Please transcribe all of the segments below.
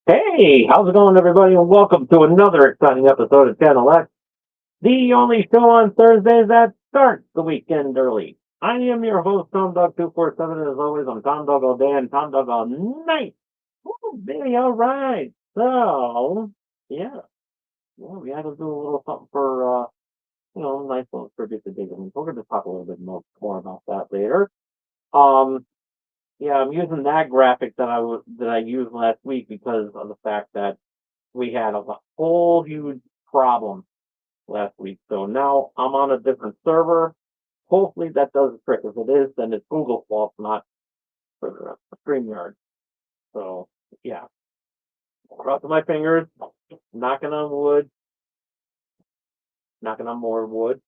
Hey, how's it going, everybody? And welcome to another exciting episode of Channel X, the only show on Thursdays that starts the weekend early. I am your host, Tom Dog 247, and as always, I'm Tom Dog all day and Tom Dog all night. Woo, baby, all right. So, yeah, we had to do a little something for, nice little tribute to Diggins. We're going to talk a little bit more about that later. Um, yeah, I'm using that graphic that I used last week because of the fact that we had a whole huge problem last week. So now I'm on a different server. Hopefully that does the trick. If it is, then it's Google's fault, not for StreamYard. So yeah, crossing my fingers, knocking on wood, knocking on more wood,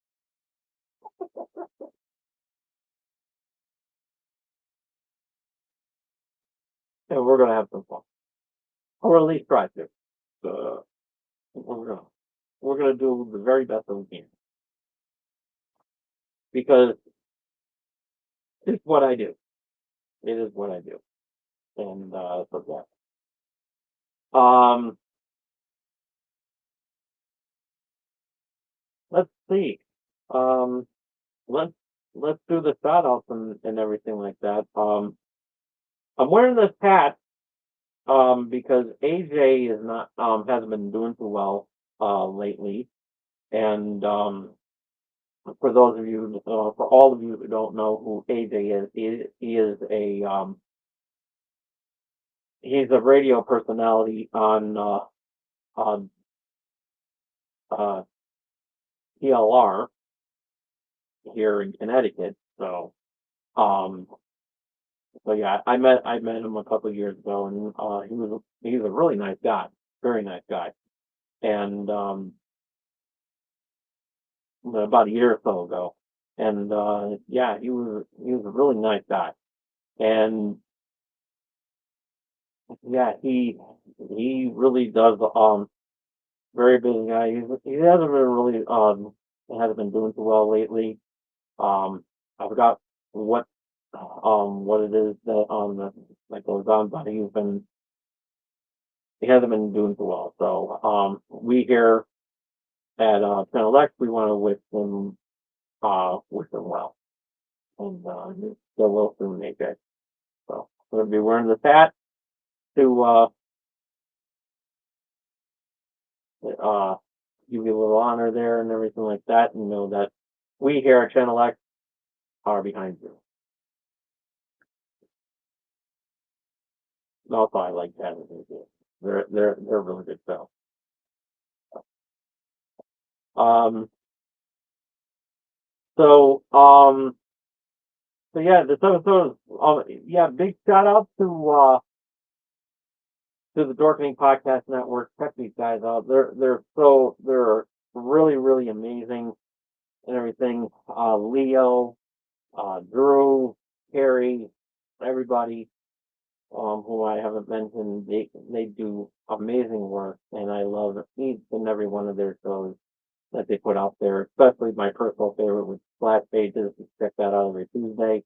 and we're gonna have some fun, or at least try to. So we're gonna we're gonna do the very best that we can because it's what I do. It is what I do, and so yeah. Um, let's see. Um, let's let's do the shout outs and everything like that. I'm wearing this hat because AJ is not hasn't been doing too well lately, and for those of you for all of you who don't know who AJ is, he is a he's a radio personality on uh, TLR here in Connecticut. Um, So yeah, I met him a couple of years ago, and he's a really nice guy, very nice guy. And about a year or so ago, and yeah, he was a really nice guy. And yeah, he really does very busy guy. He hasn't been really hasn't been doing too well lately. I forgot what what it is that goes on, but he hasn't been doing too well. So we here at Channel X, we want to wish him well, and he's still will soon, AJ. So we're gonna be wearing the hat to uh give you a little honor there and everything like that, and know that we here at Channel X are behind you. And also, I like having them here. They're a really good show. Um, so so yeah, this episode, yeah, big shout out to the Dorkening Podcast Network. Check these guys out. They're really really amazing and everything. Leo, Drew, Harry, everybody who I haven't mentioned, they do amazing work, and I love each and every one of their shows that they put out there. Especially my personal favorite with Splash Pages. Check that out every Tuesday.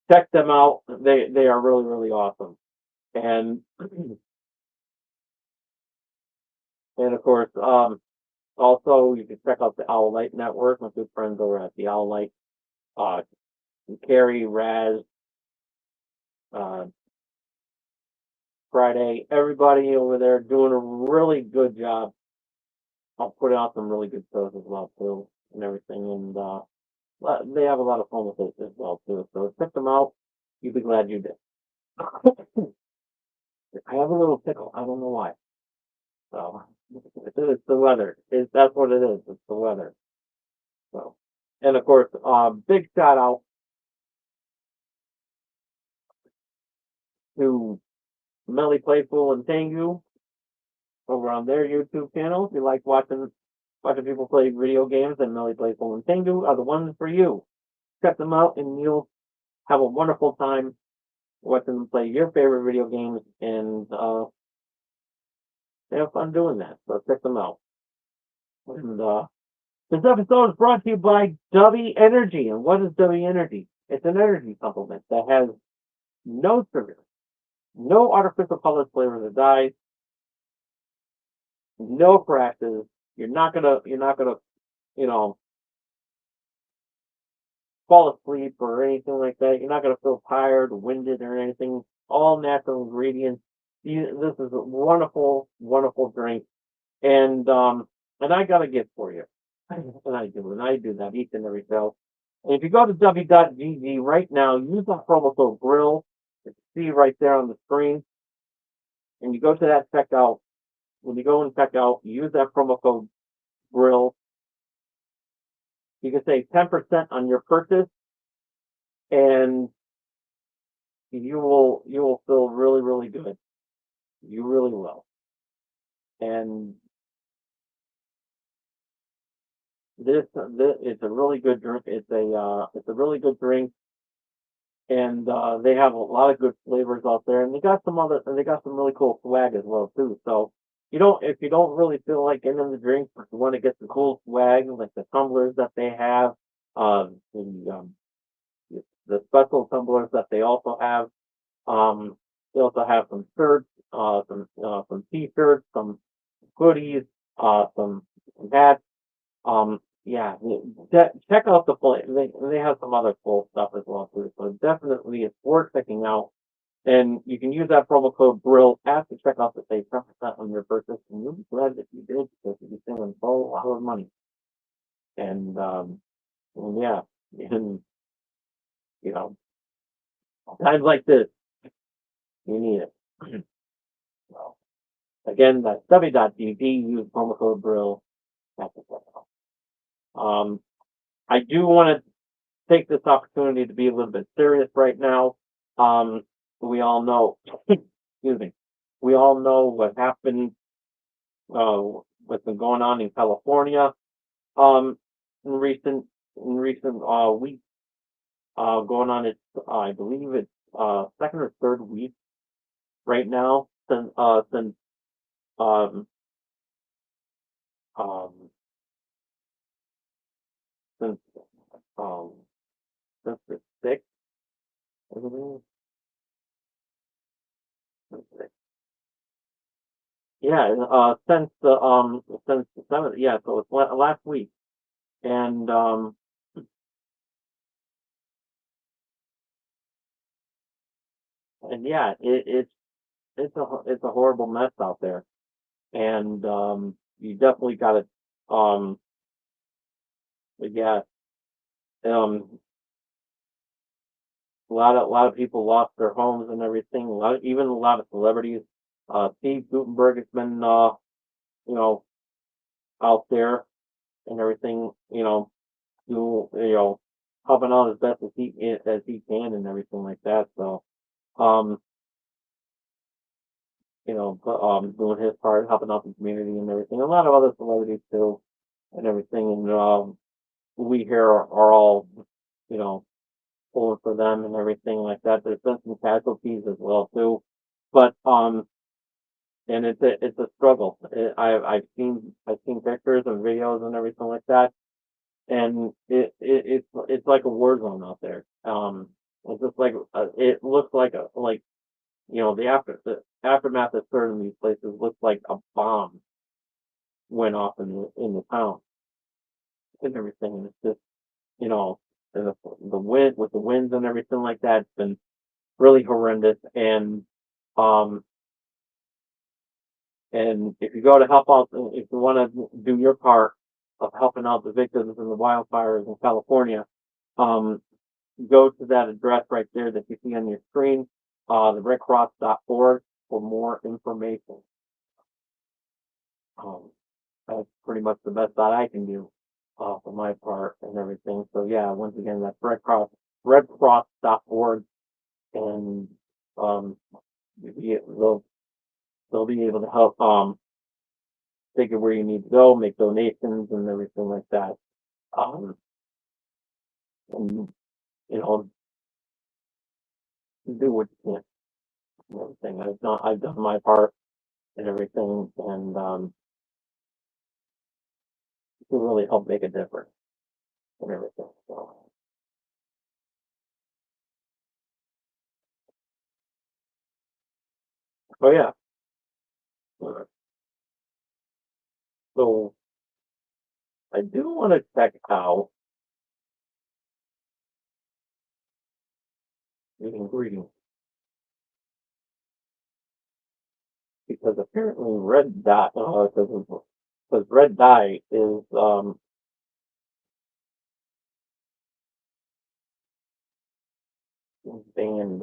Check them out. They are really really awesome. And and of course, also, you can check out the Owl Light Network. My good friends over at the Owl Light, uh, Carrie, Raz, uh, Friday, everybody over there doing a really good job. I'll put out some really good shows as well too, and everything. And they have a lot of fun with it as well too. So check them out. You'll be glad you did. I have a little tickle. I don't know why. So it's the weather. That's what it is. It's the weather. So, and of course, big shout out to Melly Playful and Tengu over on their YouTube channel. If you like watching people play video games, then Melly Playful and Tengu are the ones for you. Check them out, and you'll have a wonderful time watching them play your favorite video games, and they have fun doing that. So check them out. And this episode is brought to you by W Energy. And what is W Energy? It's an energy supplement that has no sugar, no artificial colors, flavors, or dyes. no crashes. You're not gonna, you know, fall asleep or anything like that. You're not gonna feel tired, winded, or anything. All natural ingredients. This is a wonderful, wonderful drink, and and I got a gift for you. And I do that each and every show. And if you go to w.gg right now, use that promo code GRILL. It's see right there on the screen, and you go to that checkout. When you go and check out, use that promo code GRILL. You can save 10% on your purchase, and you will feel really, really good. You really will. And this it's a really good drink. It's a really good drink, and they have a lot of good flavors out there, and they got some really cool swag as well too. So if you don't really feel like getting in the drink, but you want to get the cool swag like the tumblers that they have, the special tumblers that they also have. They also have some shirts, some t-shirts, some hoodies, some hats. Yeah, check out the play. They have some other cool stuff as well too. So definitely it's worth checking out. And you can use that promo code GRILL at the checkout to save 10% on your purchase. And you'll be glad that you did because you'll be saving a whole lot of money. And and yeah, and you know, times like this, you need it. So again, that's w.gg. Use promo code GRILL at the checkout. I do want to take this opportunity to be a little bit serious right now. Um, we all know, excuse me, we all know what happened, uh, what's been going on in California, um, in recent weeks, going on its, I believe it's, second or third week right now since, um, um, since, um, since the 6th, I believe. Yeah, since the 7th, yeah, so it's last week. And and yeah, it's a horrible mess out there. And you definitely got to yeah, um a lot of people lost their homes and everything. Even a lot of celebrities. Steve Gutenberg has been you know out there and everything, helping out as best as he can and everything like that. So um doing his part, helping out the community and everything. A lot of other celebrities too, and everything. And we here are all, you know, pulling for them and everything like that. There's been some casualties as well too, but and it's a struggle. I've seen pictures and videos and everything like that, and it's like a war zone out there. It's just like it looks like the aftermath of certain of these places looks like a bomb went off in the town and everything. And it's just you know the wind with the winds and everything like that. It's been really horrendous. Um and if you go to help out, if you want to do your part of helping out the victims in the wildfires in California, um, go to that address right there that you see on your screen, the redcross.org for more information. Um, that's pretty much the best that I can do for my part and everything. So yeah, once again, that's redcross.org, and um, they'll be able to help take it where you need to go, make donations and everything like that. Um, and you know, do what you can and everything. I've done my part and everything, and to really help make a difference and everything. So yeah. So I do want to check out the ingredients because apparently red dye, because red dye is banned.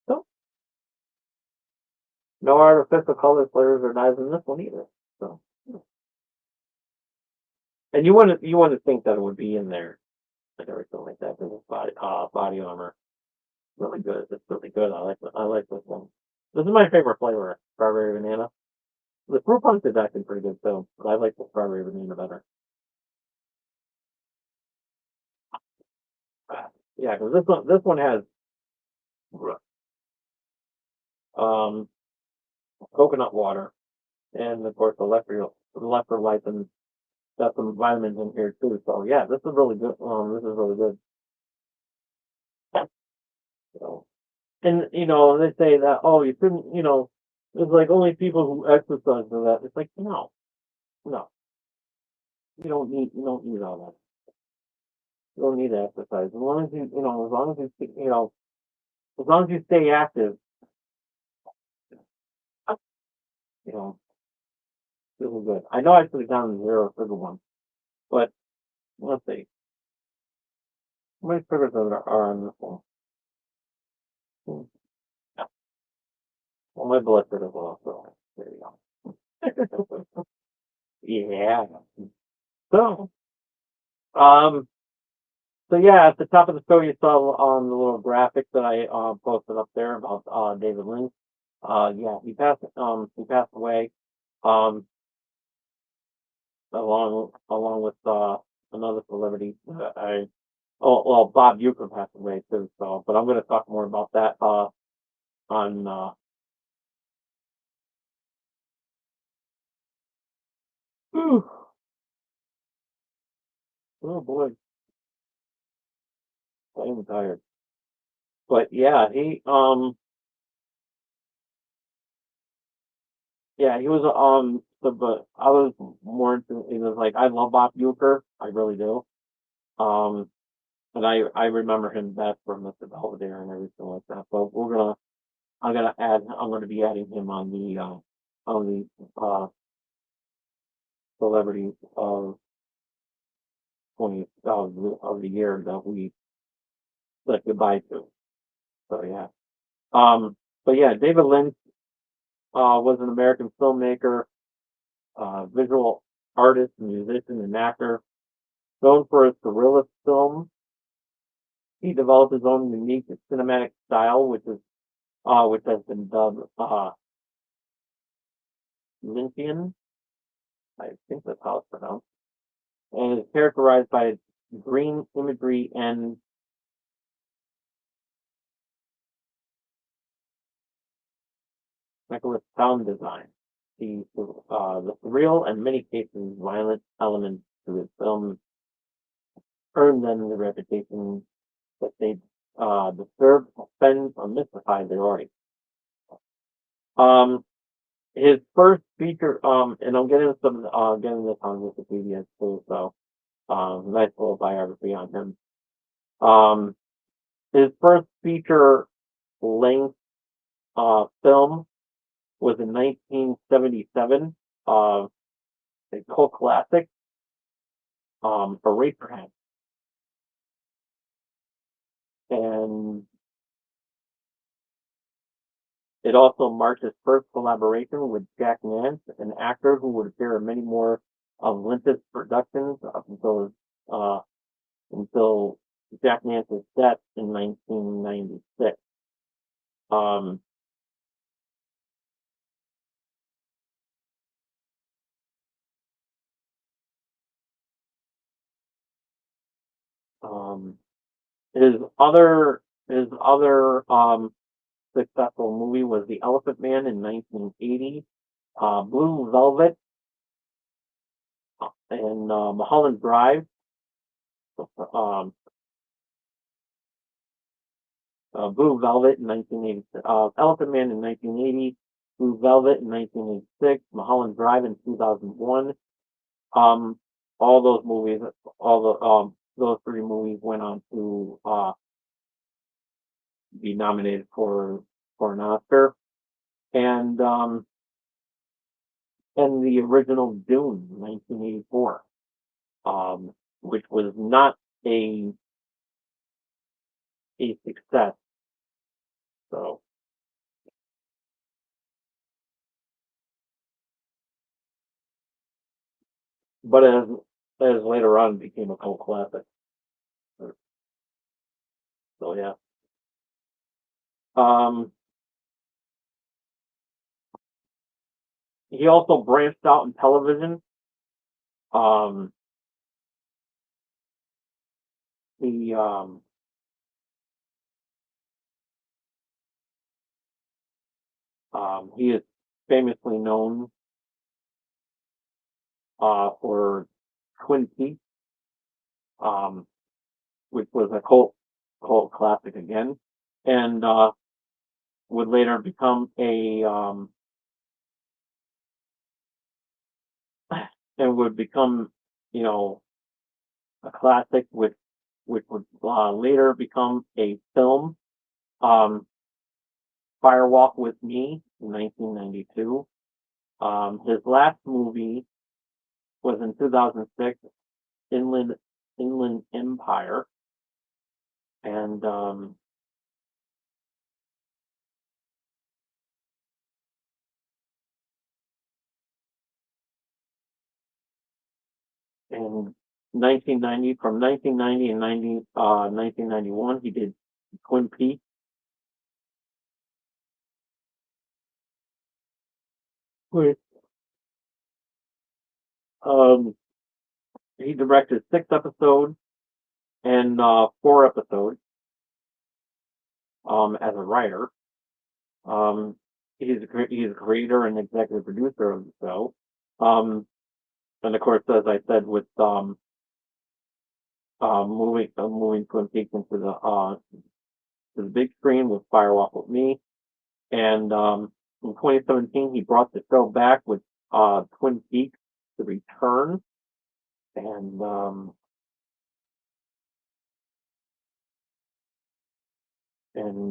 So no artificial colors, flavors, or dyes in this one either. So, and you want to think that it would be in there and everything like that. This is body armor. Really good. It's really good. I like this one. This is my favorite flavor, strawberry banana. The fruit punch is actually pretty good too, but I like the strawberry banana better. Yeah, because this one has um coconut water and of course electrolytes and got some vitamins in here too. So yeah, this is really good. This is really good. So, and they say that you shouldn't. It's like only people who exercise do that. It's like no, no, you don't need all that. You don't need to exercise as long as as long as as long as you stay active. You know, this is good. I know I put it down to zero sugar one, but let's see. How many sugars are on this one? Hmm. Yeah. Well, my blood sugar is low, so there you go. Yeah. So, um, so yeah, at the top of the show, you saw the little graphic that I posted up there about David Lynch. Yeah, he passed away. Um, along with another celebrity. Well, Bob Uecker passed away too. So, but I'm going to talk more about that on. Whew, oh boy, I'm tired. But yeah, he was but I was more into. It was like I love Bob Uecker, I really do. Um, and I remember him best from Mr. Belvedere and everything like that. But I'm gonna be adding him on the celebrities of 20 of the year that we said goodbye to. So yeah. But yeah, David Lynch was an American filmmaker, visual artist, musician, and actor. Known for his surrealist films, he developed his own unique cinematic style, which has been dubbed Lynchian. I think that's how it's pronounced, and is characterized by green imagery and Nicholas sound design. The surreal and many cases violent elements to his films earned them the reputation that they disturb, offend, or mystify their audience. Um, his first feature, and I'm getting this on Wikipedia too, so nice little biography on him. Um, his first feature length film was in 1977, a cult classic, Eraserhead, and it also marked his first collaboration with Jack Nance, an actor who would appear in many more of Lynch's productions up until Jack Nance's death in 1996. Um, um, his other successful movie was The Elephant Man in 1980, Blue Velvet, and Mulholland Drive, um, Blue Velvet in 1980, Elephant Man in 1980, Blue Velvet in 1986, Mulholland Drive in 2001. Um, all those movies, those three movies went on to be nominated for an Oscar, and the original Dune, 1984, which was not a success. So, but as later on became a cult classic. So yeah. Um, he also branched out in television. Um, he he is famously known for Twin Peaks, um, which was a cult classic again, and would later become a and would become, you know, a classic, which would later become a film. Um, Fire Walk with Me in 1992. His last movie was in 2006, Inland Empire, and in 1990, from 1990 and 1991, he did Twin Peaks. Which, um, he directed 6 episodes and 4 episodes as a writer. Um, he's a creator and executive producer of the show. Um, and of course, as I said, with moving Twin Peaks into the big screen with Firewalk with Me, and in 2017 he brought the show back with Twin Peaks: The Return, and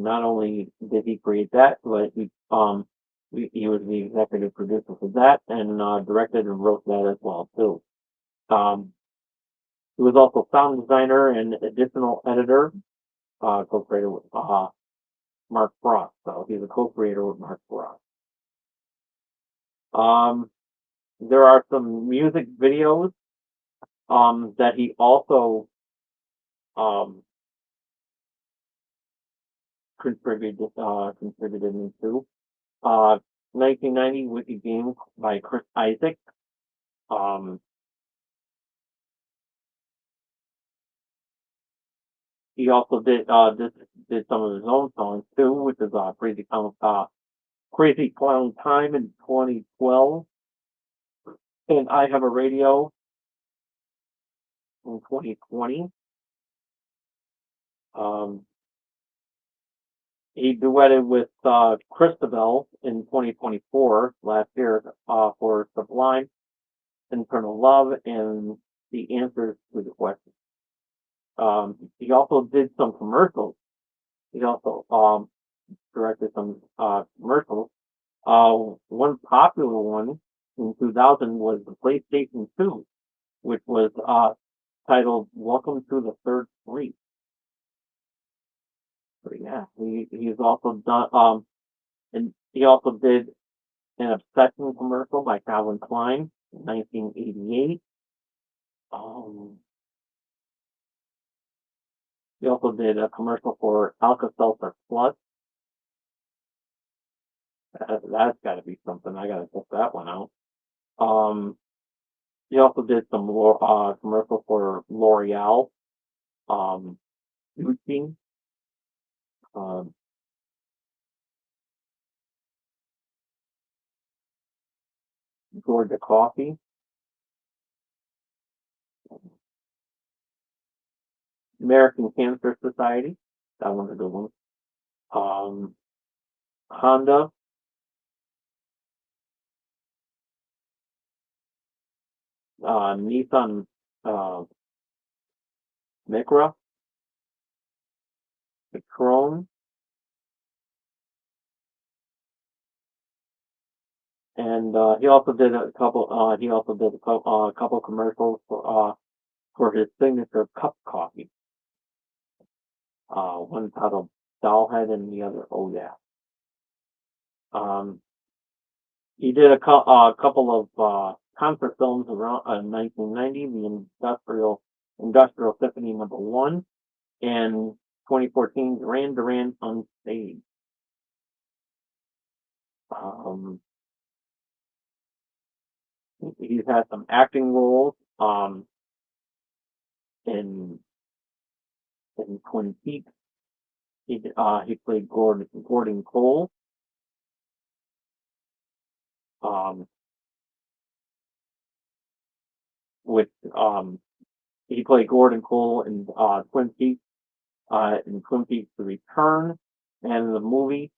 not only did he create that, but he was the executive producer for that, and directed and wrote that as well too. Um, he was also sound designer and additional editor, co-creator with Mark Frost. So he's a co-creator with Mark Frost. Um, there are some music videos that he also um, contributed into. 1990 Wiki Games by Chris Isaac. Um, he also did some of his own songs too, which is Crazy Clown Time in 2012, and I Have a Radio in 2020. Um, he duetted with Christabel in 2024, last year, for Sublime, Internal Love, and The Answers to the Question. He also did some commercials. He also directed some commercials. One popular one in 2000 was the PlayStation 2, which was titled "Welcome to the Third Street." So yeah, he's also done and he also did an Obsession commercial by Calvin Klein in 1988. Um, he also did a commercial for Alka-Seltzer Plus. That's got to be something. I got to check that one out. Um, he also did some commercial for L'Oreal, Gucci, um, Georgia Coffee, American Cancer Society. That one's a good one. Honda, Nissan, Micra, Patron, and he also did a couple. He also did a couple commercials for his signature cup coffee. One titled Dollhead and the other Oh Yeah. Um, he did a couple of concert films around 1990, the Industrial Symphony Number One, and 2014 Duran Duran on Stage. Um, he's had some acting roles in Twin Peaks. He played Gordon Cole. Um, which he played Gordon Cole in Twin Peaks, The Return, and the movie.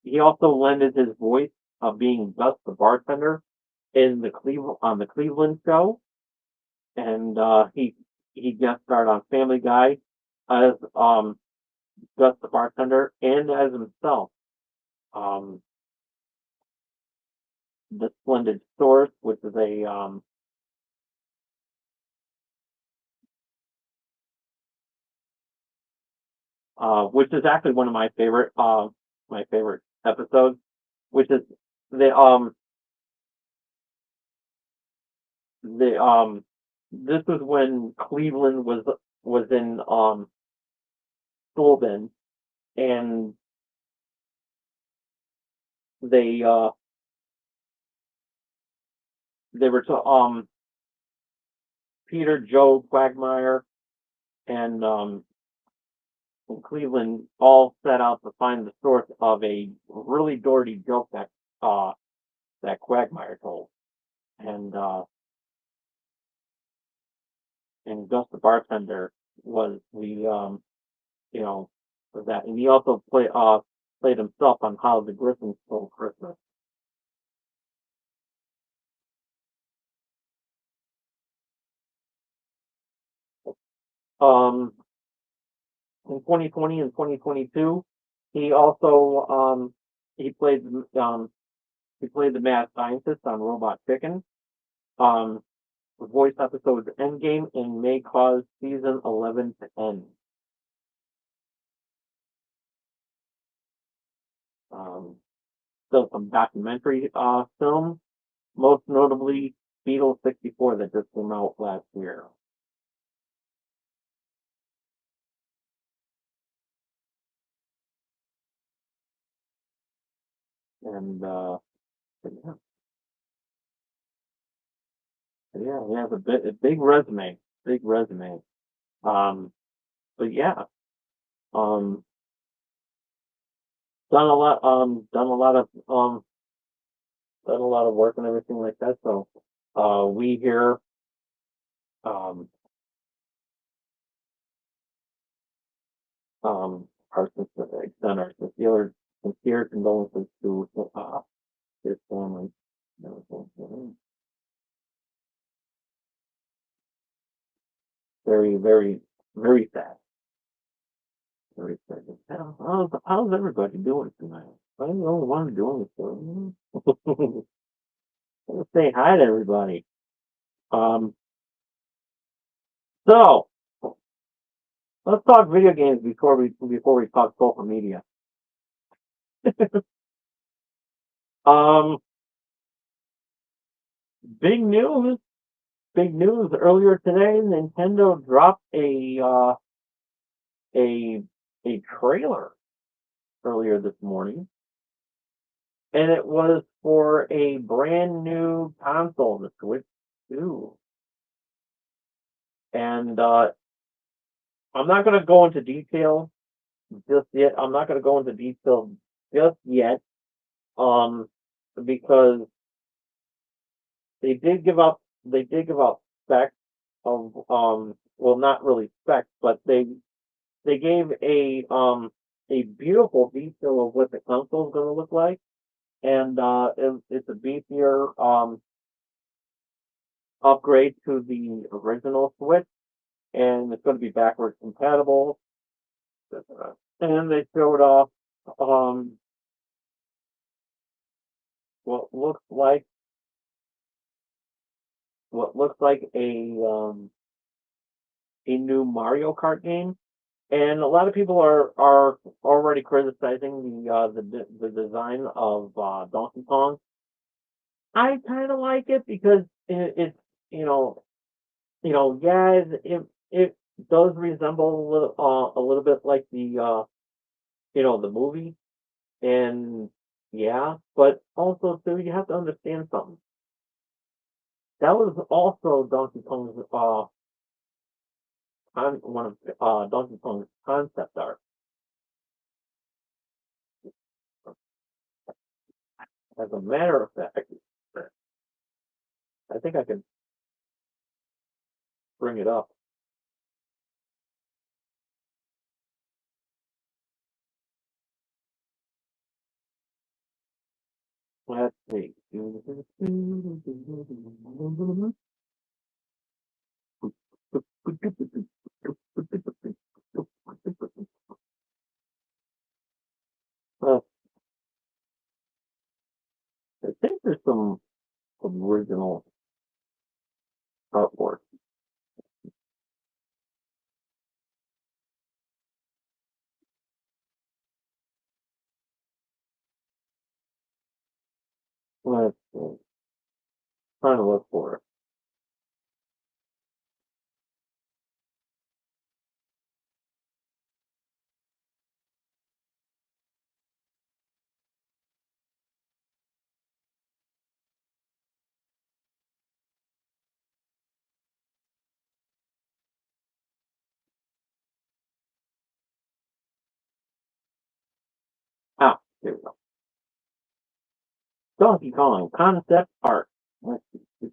He also lended his voice of being Gus the bartender in the Cleveland show, and he guest starred on Family Guy as Gus the bartender and as himself. Um, the Splendid Source, which is which is actually one of my favorite episodes, which is the the this was when Cleveland was in Sullivan, and they they were to Peter, Joe, Quagmire, and Cleveland all set out to find the source of a really dirty joke that Quagmire told, and Gus the bartender was the you know for that, and he also played himself on How the Griffin Stole Christmas. Um, in 2020 and 2022, he also he played um he played the mad scientist on Robot Chicken. Um, the voice episode Endgame and may cause season 11 to end. Um, still some documentary films, most notably Beetle 64 that just came out last year. And yeah, he has a big resume, big resume. Um, but yeah, um, done a lot of done a lot of work and everything like that. So, we here, um, our extend our sincere condolences to his family. Very, very, very sad. Very sad. How's everybody doing tonight? I'm the only one doing it. So. Let's say hi to everybody. Um, so let's talk video games before we talk social media. Um, big news. Big news earlier today. Nintendo dropped a a trailer earlier this morning, and it was for a brand new console, the Switch 2. And I'm not going to go into detail just yet. I'm not going to go into detail just yet, um, because they did give up specs of well, not really specs, but they gave a beautiful detail of what the console is going to look like, and it's a beefier upgrade to the original Switch, and it's going to be backwards compatible. And they showed off um what looks like a new Mario Kart game, and a lot of people are already criticizing the design of Donkey Kong. I kind of like it because it's you know yeah, it does resemble a little bit like the movie, and yeah, but also too you have to understand something. That was also Donkey Kong's one of Donkey Kong's concept art. As a matter of fact, I think I can bring it up. Let's see. Uh, I think there's some original artwork. Let's see. Trying to look for it. Ah, here we go. Donkey Kong concept art. Let's see.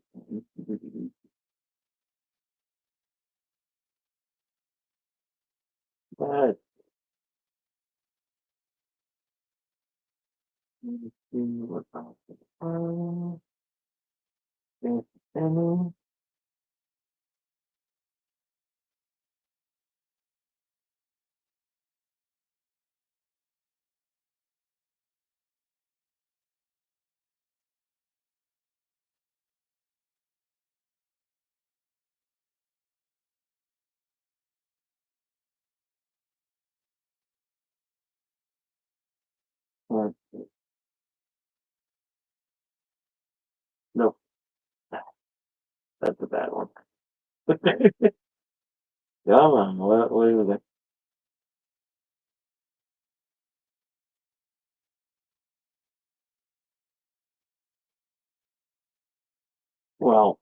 Let's see what's on the let's see. No, that's a bad one. Come on, what is it? Well,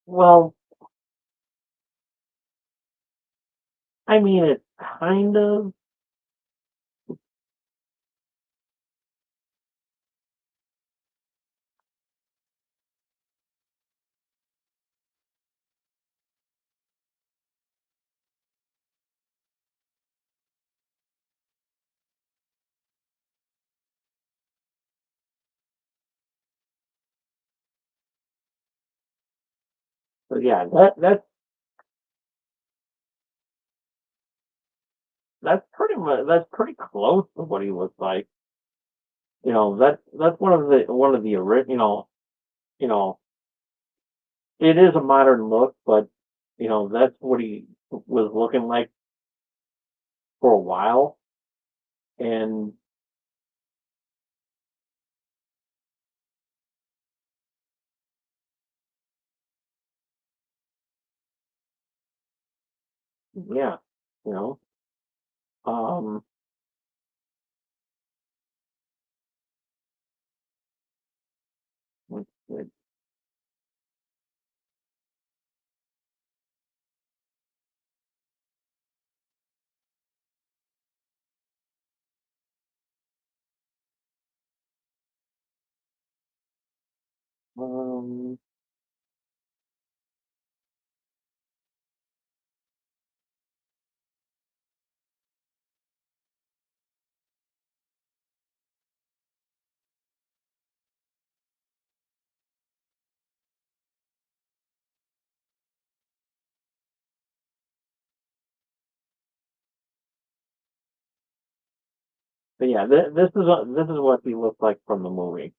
well, I mean, it's kind of, but yeah, that's pretty close to what he looks like. That's one of the original. You know, it is a modern look, but that's what he was looking like for a while, and yeah, you know, um, let's see. Um, but yeah, this is what he looks like from the movie.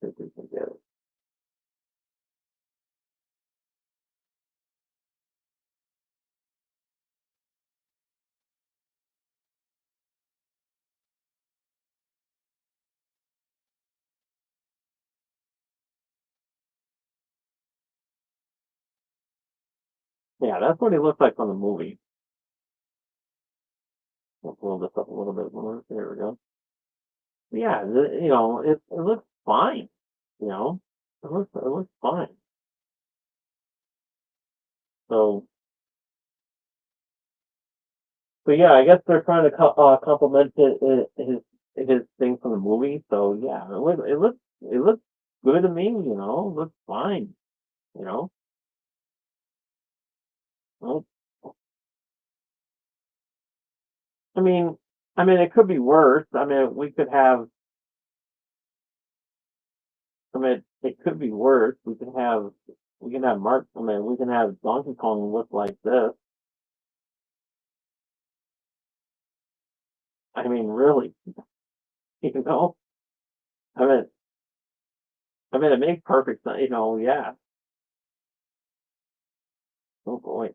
If we can get it. Yeah, that's what he looks like from the movie. We'll pull this up a little bit more. There we go. Yeah, it looks fine. You know, it looks fine. So, so yeah, I guess they're trying to complement his thing from the movie. So yeah, it looks good to me. It looks fine. You know, well, I mean, it could be worse. We could have. It could be worse. We can have Mark. We can have Donkey Kong look like this. Really, you know. I mean, it makes perfect sense. Yeah. Oh boy.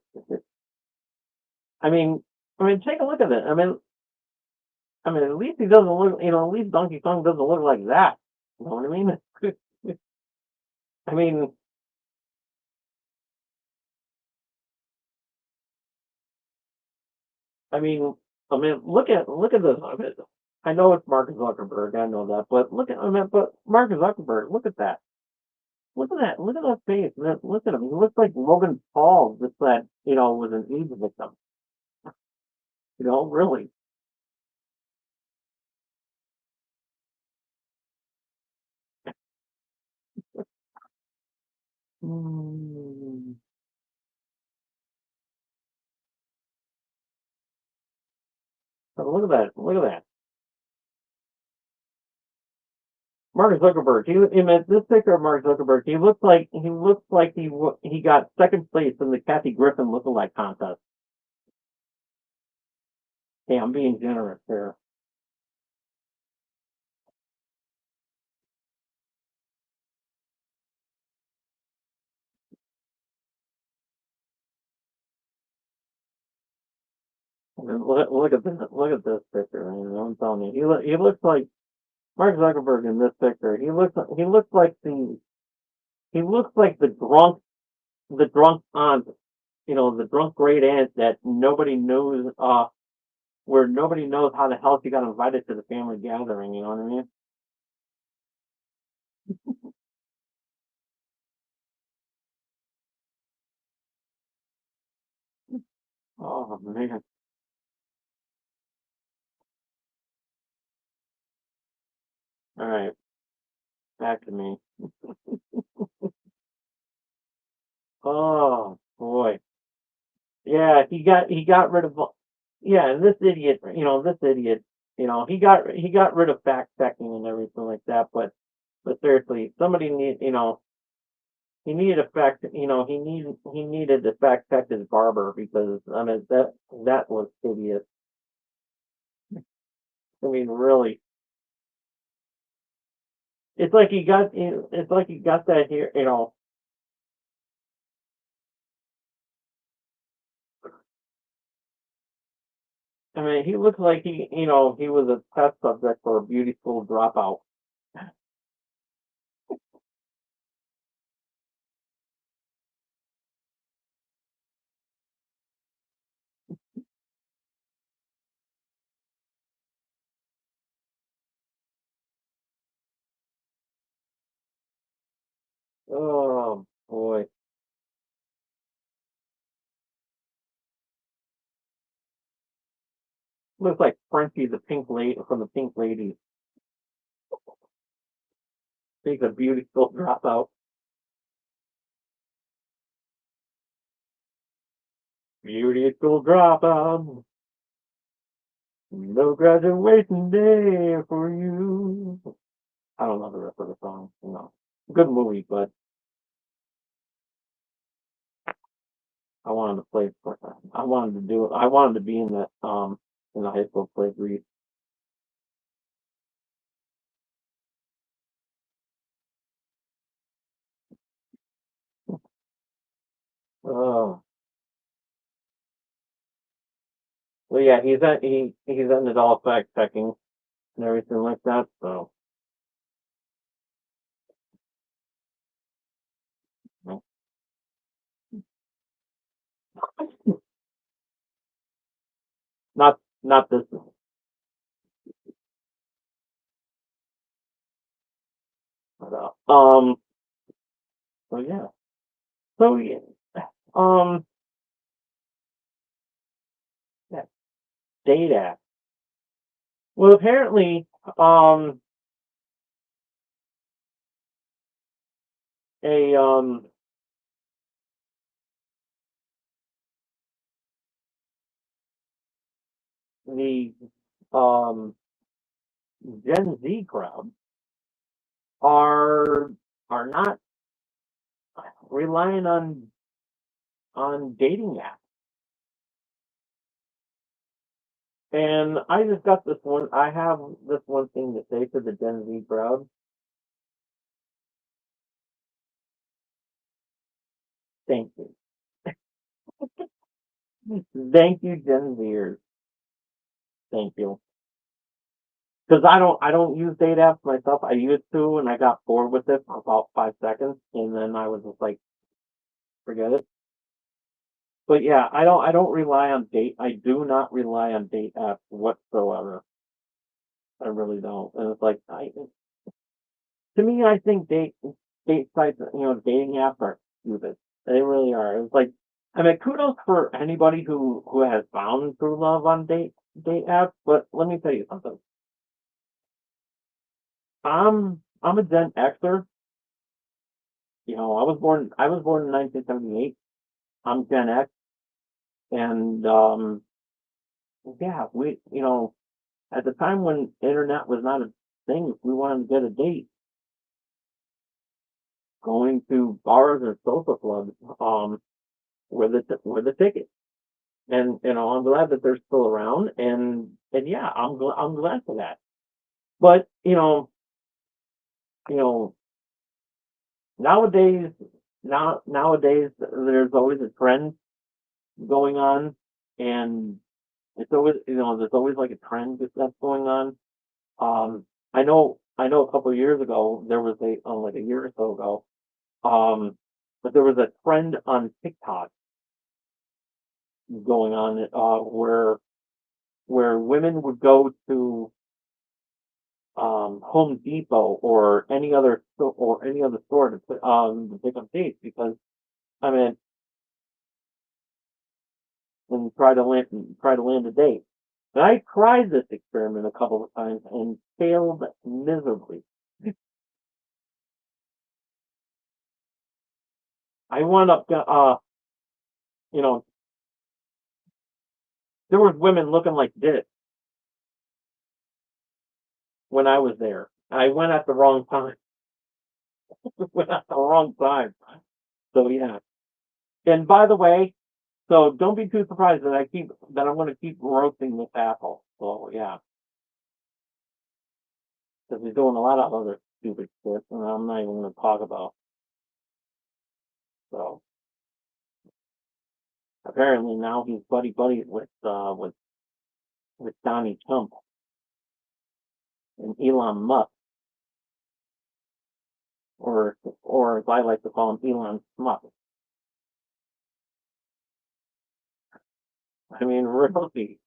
I mean, take a look at it. At least he doesn't look. At least Donkey Kong doesn't look like that. You know what I mean? I mean, I mean, look at this. I know it's Mark Zuckerberg. I know that, but but Mark Zuckerberg. Look at that. Look at that. Look at that face. Look at him. He looks like Logan Paul, just that was an AIDS victim. Really. Mm. But look at that. Look at that. Mark Zuckerberg. This picture of Mark Zuckerberg. He looks like he got second place in the Kathy Griffin lookalike contest. Hey, I'm being generous here. Look at this. Look at this picture. I'm telling you, he looks like Mark Zuckerberg in this picture. He looks like the drunk aunt. The drunk great aunt that nobody knows. Where nobody knows how the hell she got invited to the family gathering. You know what I mean? Oh man. All right, back to me. Oh boy. Yeah, he got rid of. Yeah, and this idiot, he got rid of fact checking and everything like that. But seriously, somebody he needed to fact check his barber because that was hideous. Really, it's like he got that here. He looks like he was a test subject for a beauty school dropout. Oh boy. Looks like Frenchie the Pink Lady from the Pink Lady. She's a beautiful dropout. Beautiful dropout. No graduation day for you. I don't know the rest of the song. No. Good movie, but I wanted to play for I wanted to do it. I wanted to be in that in the high school play Grease. Oh. Well yeah, he's ended all fact checking and everything like that, so no. Not this one. But, so yeah. So yeah. Um yeah, data. Well apparently a the um Gen Z crowd are are not relying on dating apps. And I just got this one. I have this one thing to say to the Gen Z crowd. Thank you, thank you, Gen Zers. Thank you. Because I don't use date apps myself. I used to, and I got bored with it for about 5 seconds, and then I was just like, forget it. But yeah, I don't rely on date. I do not rely on date apps whatsoever. I really don't. And it's like to me, I think date sites, dating apps are stupid. They really are. It's like, I mean, kudos for anybody who has found true love on date apps. But let me tell you something. I'm a Gen Xer. I was born in 1978. I'm Gen X, and yeah, at the time when internet was not a thing, if we wanted to get a date, going to bars or social clubs, were the ticket. And I'm glad that they're still around, and yeah, I'm glad for that. But you know, nowadays, nowadays there's always a trend going on, and it's always there's always like a trend that's going on. I know a couple of years ago there was like a year or so ago, but there was a trend on TikTok going on where women would go to Home Depot or any other store to pick up dates because I mean and try to land a date. And I tried this experiment a couple of times and failed miserably. I wound up you know there was women looking like this when I was there. I went at the wrong time. Went at the wrong time. So yeah. And by the way, so don't be too surprised that I'm going to keep roasting this apple. So yeah, because he's doing a lot of other stupid shit, and I'm not even going to talk about. So apparently now he's buddy with Donnie Trump and Elon Musk, or as I like to call him, Elon Smuck. I mean, really,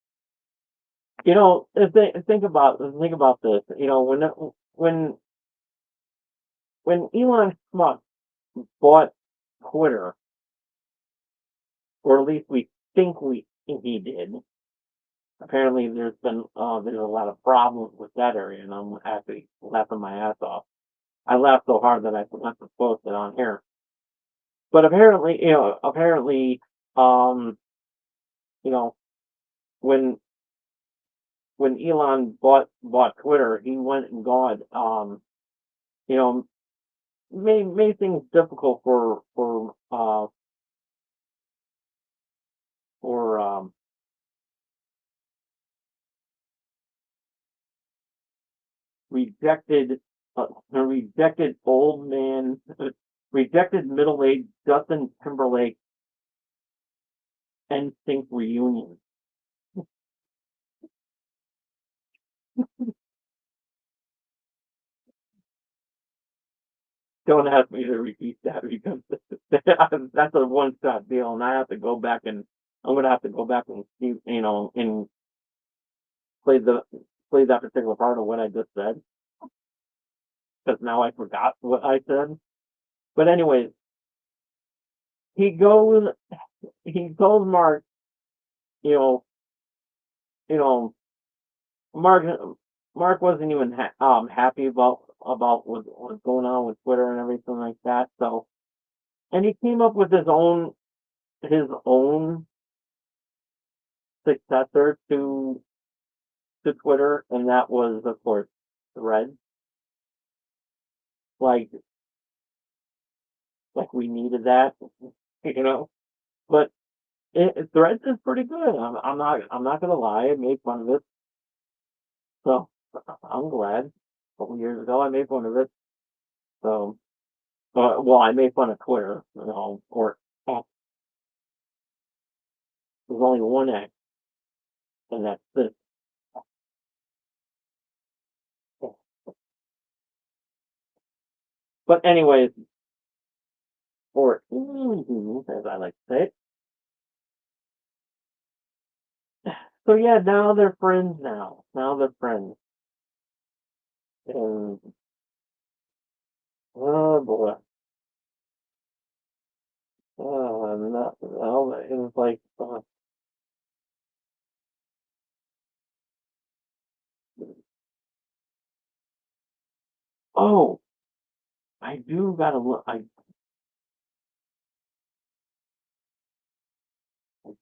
think about this. When when Elon Musk bought Twitter, or at least we think he did, apparently there's a lot of problems with that area, and I'm actually laughing my ass off. I laughed so hard that I forgot to post it on here. But um, you know, when Elon bought Twitter, he went and got you know, made things difficult for rejected rejected old man rejected middle aged Justin Timberlake NSYNC reunion. Don't ask me to repeat that because that's a one shot deal, and I have to go back and I'm gonna have to go back and see, and play the play that particular part of what I just said because now I forgot what I said. But anyways, he goes he told Mark, you know, you know, Mark Mark wasn't even happy about what was going on with Twitter and everything like that. So, and he came up with his own successor to Twitter, and that was of course Threads. Like like we needed that, you know. But Threads is pretty good. I'm not gonna lie. I made fun of it, so I'm glad. A couple years ago, I made fun of it. So, well, I made fun of Twitter, or there's only one X, and that's this. But anyways, or as I like to say it. So yeah, now they're friends. Now they're friends, and oh boy, not, well, it was like, oh, I do gotta look. I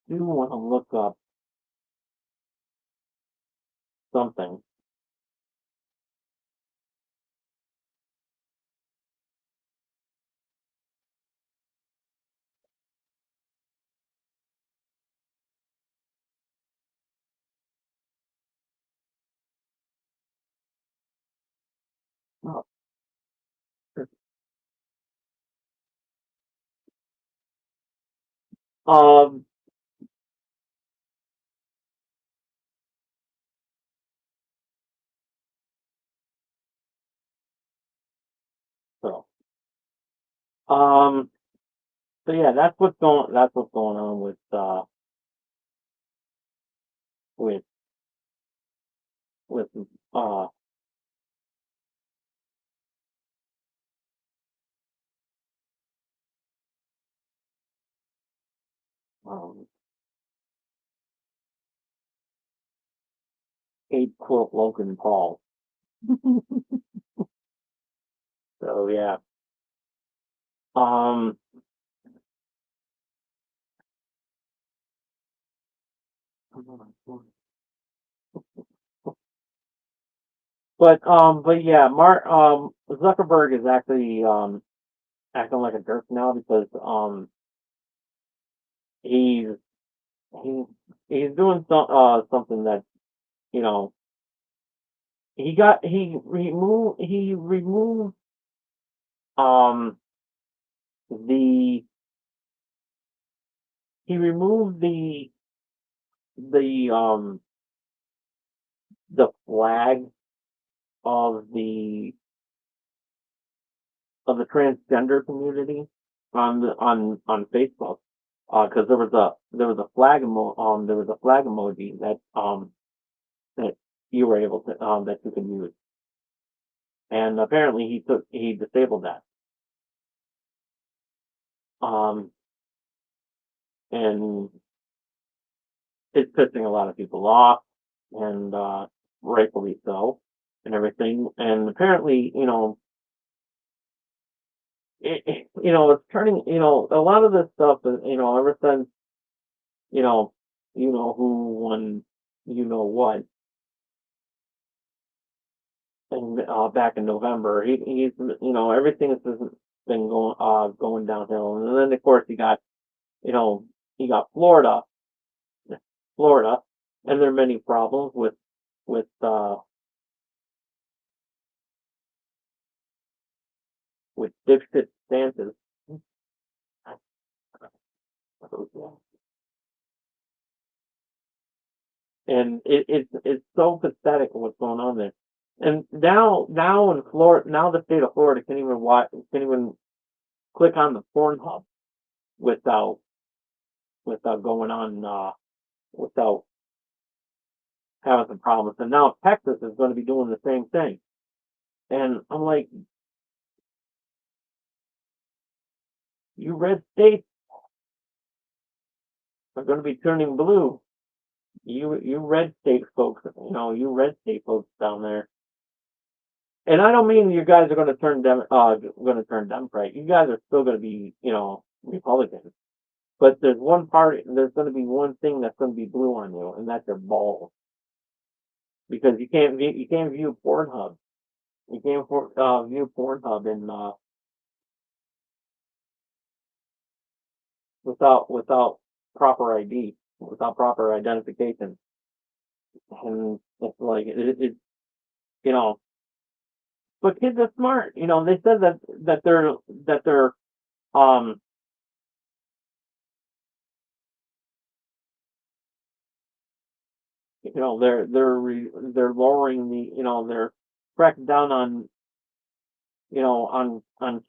do want to look up something. Oh, Um, so, um, so yeah, that's what's going on with, with, uh, um, Kate Quilt Logan Paul. So yeah, um, but yeah, Zuckerberg is actually, acting like a jerk now because, he's, he, he's doing something that, you know, he removed, um, the, he removed the the flag of the transgender community on Facebook, because there was a flag emoji that you were able to that you can use, and apparently he disabled that, um and it's pissing a lot of people off, and rightfully so, and everything. And apparently, it's turning. A lot of this stuff is, ever since you know, who won, what, and back in November, he's everything has been going downhill, and then of course you know he got Florida, and there are many problems with uh with dipshit stances. And it's so pathetic what's going on there. And now in Florida, now the state of Florida can't even click on the Pornhub without going on without having some problems. And now Texas is going to be doing the same thing. And I'm like, you red states are going to be turning blue. You red state folks, you red state folks down there. And I don't mean you guys are going to turn Democrat. You guys are still going to be, Republicans. But there's one party. There's going to be one thing that's going to be blue on you, and that's your balls. Because you can't view Pornhub. You can't view Pornhub in without proper ID, without proper identification. And it's like you know. But kids are smart. They said that they're um they're lowering they're cracking down on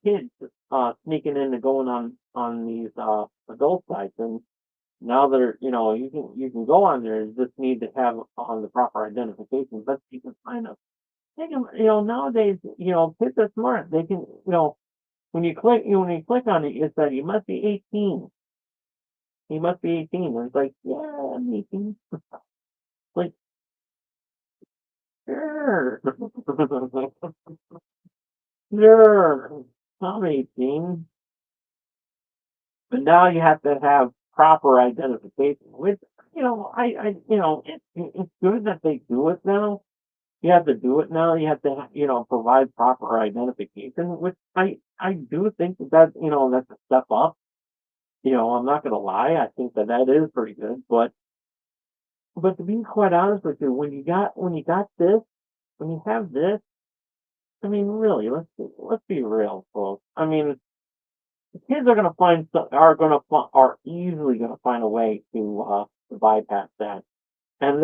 kids sneaking in and going on these adult sites. And now they're you can go on there. You just need to have on the proper identification, but you can find them. They can, nowadays, kids are smart. They can, when you click on it, it says you must be 18. You must be 18. And it's like, yeah, I'm 18. Like, sure. Sure. I'm 18. But now you have to have proper identification, which, it's good that they do it now. You have to do it now. You have to, provide proper identification, which I do think that's a step up. I'm not going to lie. I think that is pretty good. But to be quite honest with you, when you have this, I mean, really, let's be real, folks. I mean, the kids are going to are easily going to find a way to bypass that, and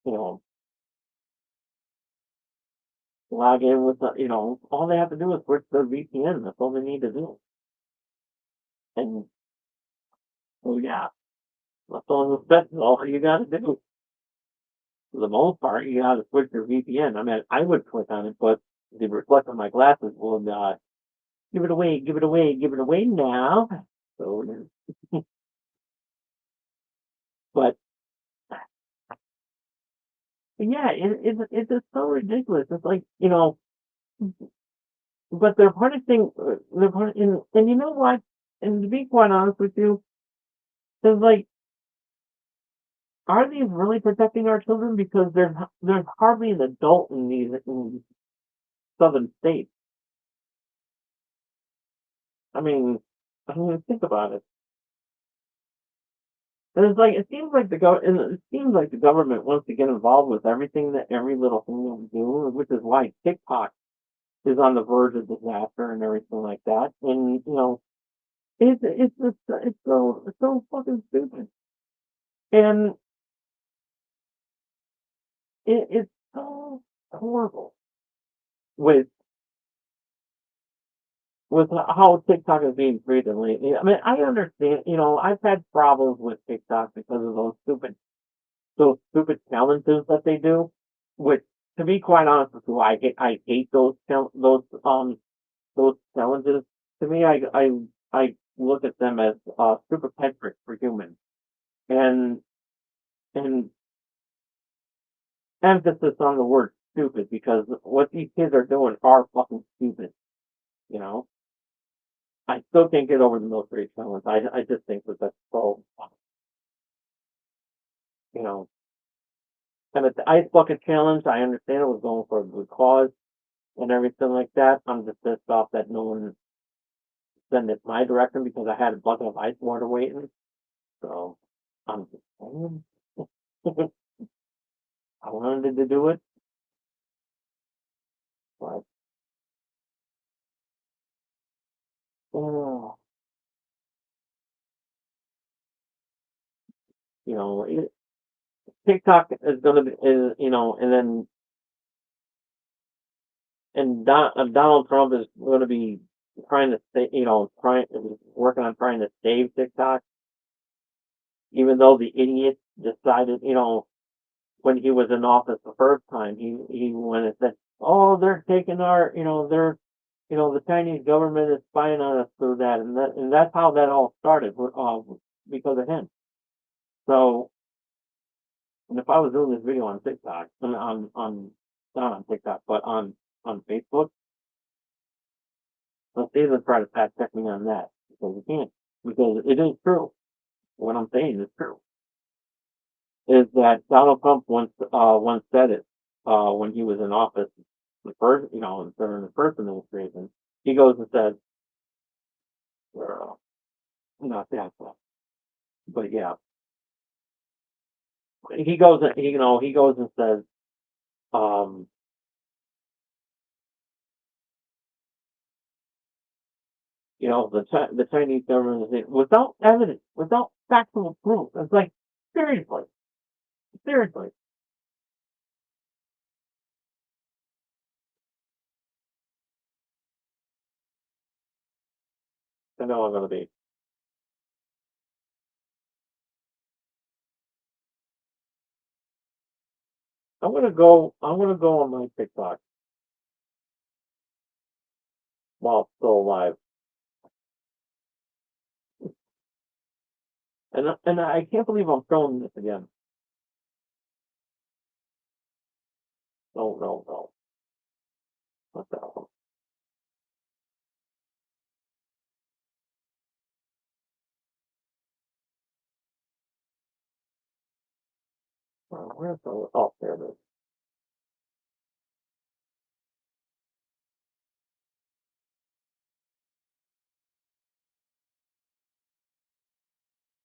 you know log in with all they have to do is switch their VPN. That's all they need to do. And so yeah, that's all you got to do. For the most part, you got to switch your VPN. I mean, I would click on it, but the reflect on my glasses will give it away, give it away, give it away now. So, but yeah, it's just so ridiculous. It's like but they're punishing. And you know what? And to be quite honest with you, it's like, are these really protecting our children? Because there's hardly an adult in these southern states. I mean, think about it. And it's like it seems like the government wants to get involved with every little thing that we do, which is why TikTok is on the verge of disaster and everything like that. And it's so fucking stupid, and it's so horrible with how TikTok is being treated lately. I mean, I understand. I've had problems with TikTok because of those stupid challenges that they do. Which, to be quite honest with you, I hate those challenges. To me, I look at them as stupid metrics for humans. and and emphasis on the word stupid because what these kids are doing are fucking stupid. You know, I still can't get over the military excellence. I just think that that's so, you know. And at the ice bucket challenge, I understand it was going for a good cause and everything like that. I'm just pissed off that no one sent it my direction because I had a bucket of ice water waiting. So I'm just saying. I wanted to do it, but oh, you know, TikTok is gonna be, is, you know, and then Donald Trump is going to be trying to say, you know, working on trying to save TikTok, even though the idiot decided, you know, when he was in office the first time, he went and said, "Oh, they're taking our, you know, the Chinese government is spying on us through that," and that's how that all started, because of him. So, and if I was doing this video on TikTok, on not on TikTok, but on Facebook, let's see them try to fact check me on that because we can't, because it is true. What I'm saying is true. Is that Donald Trump once said it when he was in office, the first, you know, during the first administration. He goes and says, not that, but yeah, he goes and he goes and says, um, the Chinese government is without evidence, without factual proof. It's like seriously, seriously. I know I'm gonna be. I'm gonna go on my TikTok while it's still alive. And I can't believe I'm showing this again. No, no, no. What the hell? Where's the? Oh, there it is.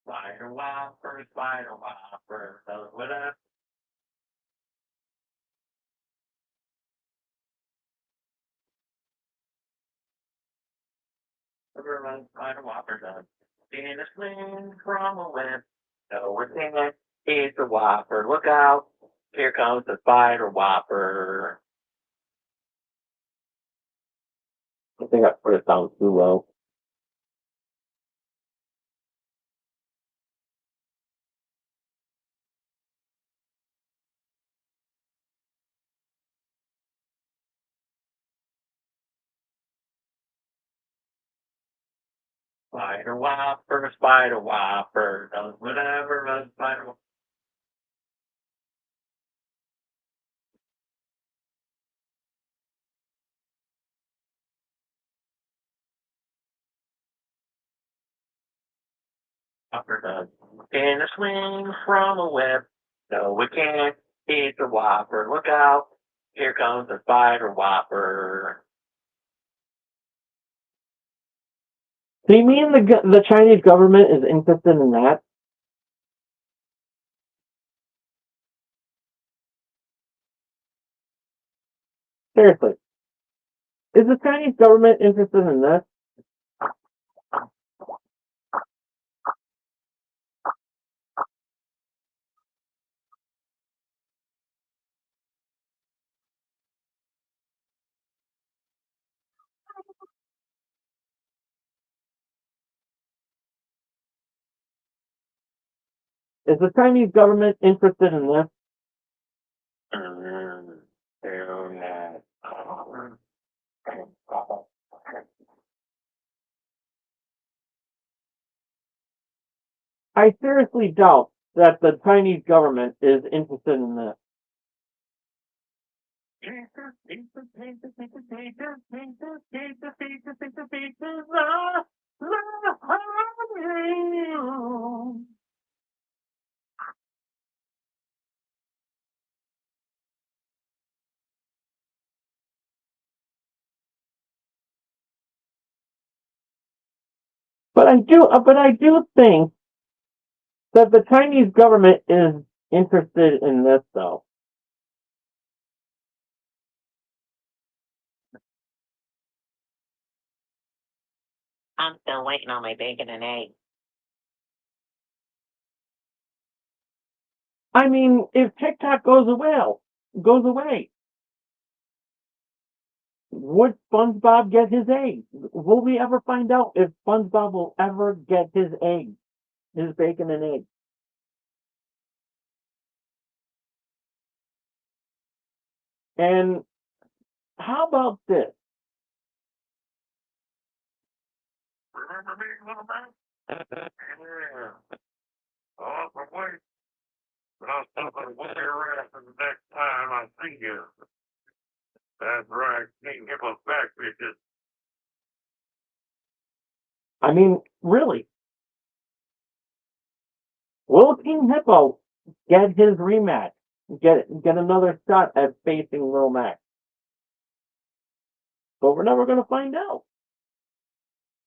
Spider Whopper, whatever. Run Spider Whopper does. Seeing a swing from a web. So we're singing, it's a Whopper. Look out! Here comes the Spider Whopper. I think I put it down too low. Spider Whopper, does whatever a Spider Whopper does. In a swing from a web. No, we can't. It's a Whopper. Look out. Here comes the Spider Whopper. Do you mean the Chinese government is interested in that? Seriously. Is the Chinese government interested in this? Is the Chinese government interested in this? I seriously doubt that the Chinese government is interested in this. But I do think that the Chinese government is interested in this, though. I'm still waiting on my bacon and eggs. I mean, if TikTok goes away, would SpongeBob get his eggs? Will we ever find out if SpongeBob will ever get his eggs, his bacon and eggs? And how about this? Oh, but wait, but I'll stop and whip your ass the next time I see you. That's right, can't give us back, bitches. I mean, really, will King Hippo get his rematch? Get another shot at facing Lil Mac? But we're never gonna find out.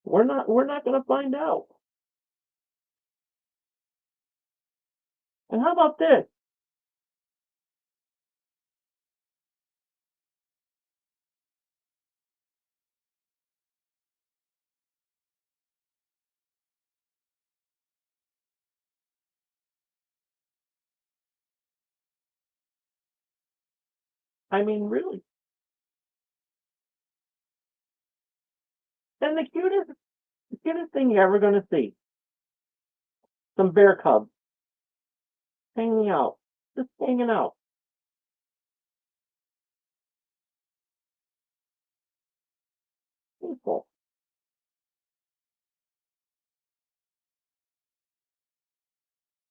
We're not gonna find out. And how about this? I mean, really. And the cutest thing you're ever gonna see, some bear cubs hanging out, just hanging out. Peaceful.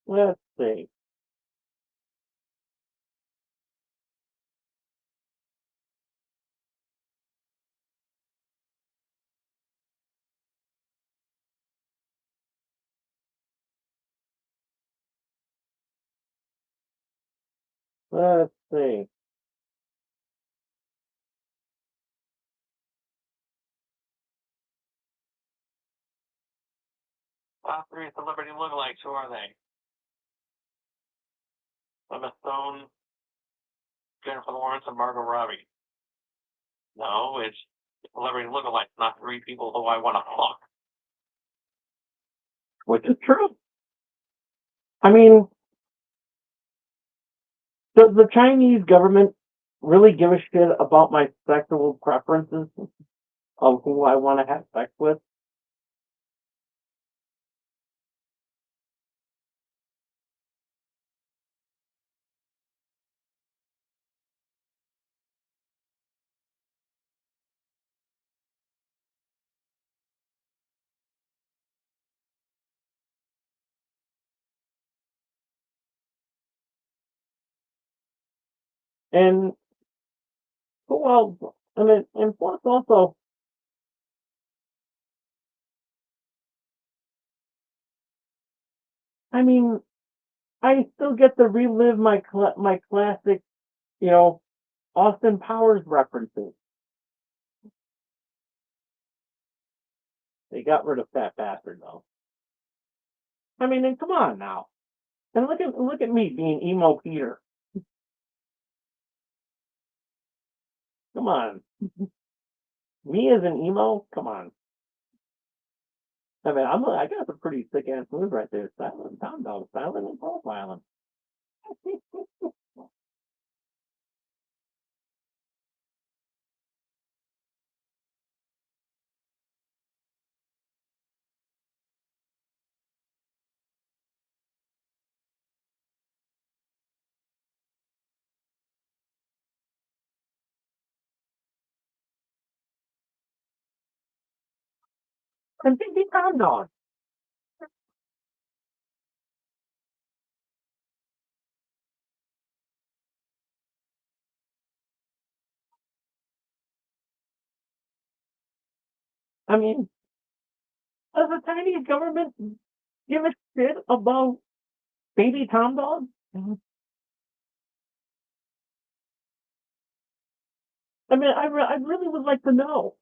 Let's see. Let's see. Top three celebrity lookalikes, who are they? Emma Stone, Jennifer Lawrence, and Margot Robbie. No, it's celebrity lookalikes, not three people who I want to fuck. Which is true. I mean, does the Chinese government really give a shit about my sexual preferences of who I want to have sex with? And who else? And plus also, I mean, I still get to relive my classic, you know, Austin Powers references. They got rid of Fat Bastard though. I mean, and come on now. And look at me being emo Peter. Come on, me as an emo. Come on. I mean, I got some pretty sick ass moves right there. Silent Tom Dog, silent and profiling. And Pinky Tom Dog. I mean, does the Chinese government give a shit about baby Tom dogs? I mean, I really would like to know.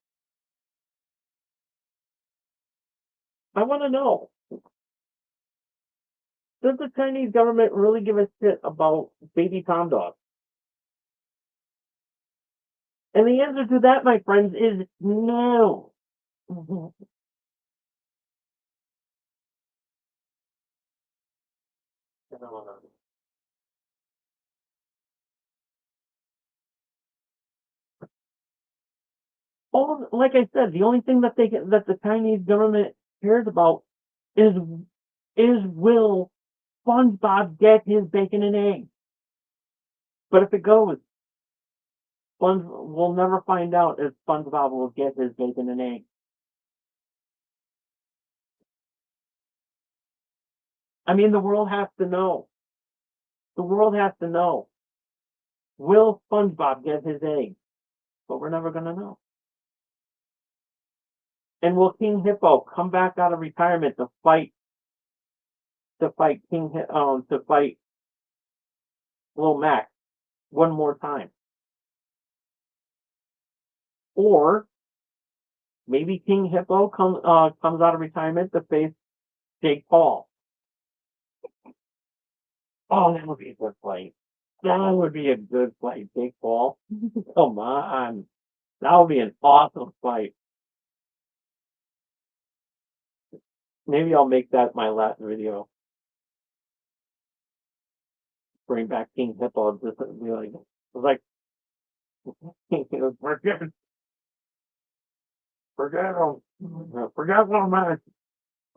I want to know. Does the Chinese government really give a shit about baby Tom dogs? And the answer to that, my friends, is no. All, like I said, the only thing that that the Chinese government cares about is will SpongeBob get his bacon and eggs? But if it goes, we'll never find out if SpongeBob will get his bacon and eggs. I mean, the world has to know. The world has to know. Will SpongeBob get his eggs? But we're never gonna know. And will King Hippo come back out of retirement to fight to fight Lil Mac one more time? Or maybe King Hippo comes out of retirement to face Jake Paul. Oh, that would be a good fight. That would be a good fight, Jake Paul. Come on. That would be an awesome fight. Maybe I'll make that my last video. Bring back King Hippo and just be like forget one of mine.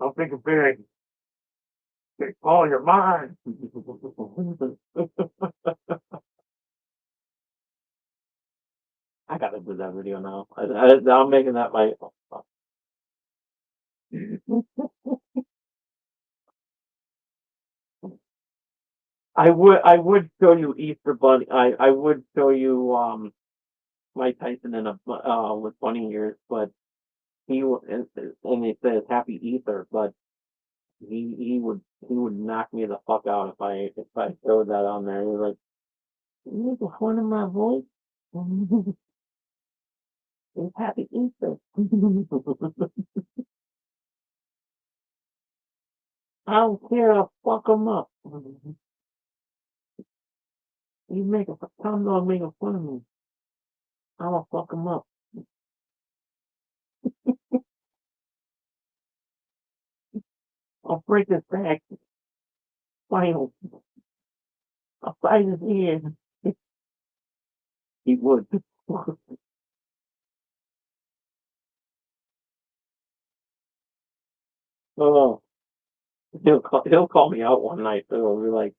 I'm thinking big. Jake Paul, you're mine. I gotta do that video now. I'm making that my. I would show you Easter Bunny. I would show you Mike Tyson in a with bunny ears, but and it says Happy Easter, but he would knock me the fuck out if I showed that on there. He was like, "You make fun of my voice." It's Happy Easter. I don't care. I'll fuck him up. You make a Tom dog making fun of me. I'll fuck him up. I'll break his back. Final. I'll bite his ear. He would. Oh, he'll call me out one night too. He'll be like,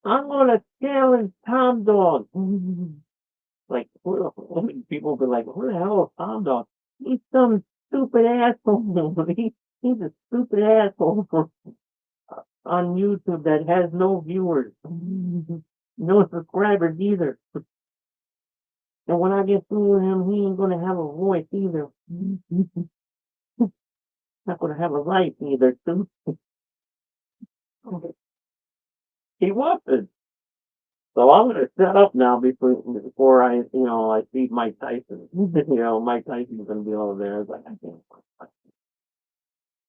"I'm gonna challenge Tom Dog." Like, people will be like, "Who the hell is Tom Dog?" He's some stupid asshole. He's a stupid asshole on YouTube that has no viewers, no subscribers either. And when I get through with him, he ain't gonna have a voice either. Not gonna have a life either, too. He wasn't. So I'm gonna shut up now before I see Mike Tyson. Mike Tyson's gonna be over there. It's like, I can't.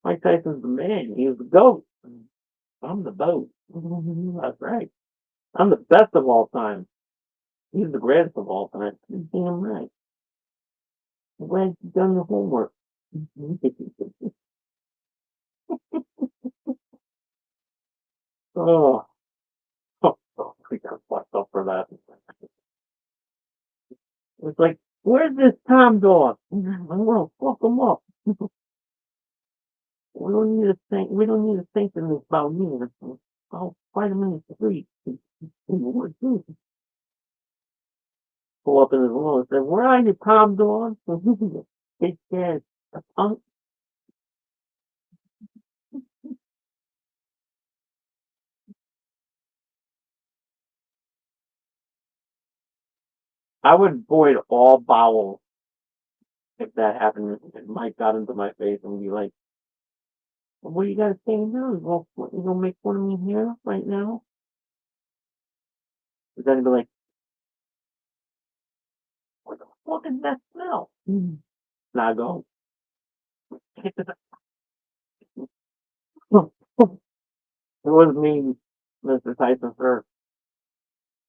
Mike Tyson's the man. He's the goat. I'm the boat. That's right. I'm the best of all time. He's the greatest of all time. You're damn right. I'm glad you've done your homework. Oh, we got fucked up for that. It's like, where's this Tom Dog? I'm gonna fuck him up. We don't need to think. We don't need to think in this about me. I'll fight him in the street. Pull up in his room and say, "Where are you, Tom Dog?" Big cat, a punk. I would void all bowels if that happened, if Mike got into my face and be like, what are you guys saying now? You gonna make fun of me here right now? But then he'd be like, what the fuck is that smell? And I go, it was me, Mr. Tyson, sir.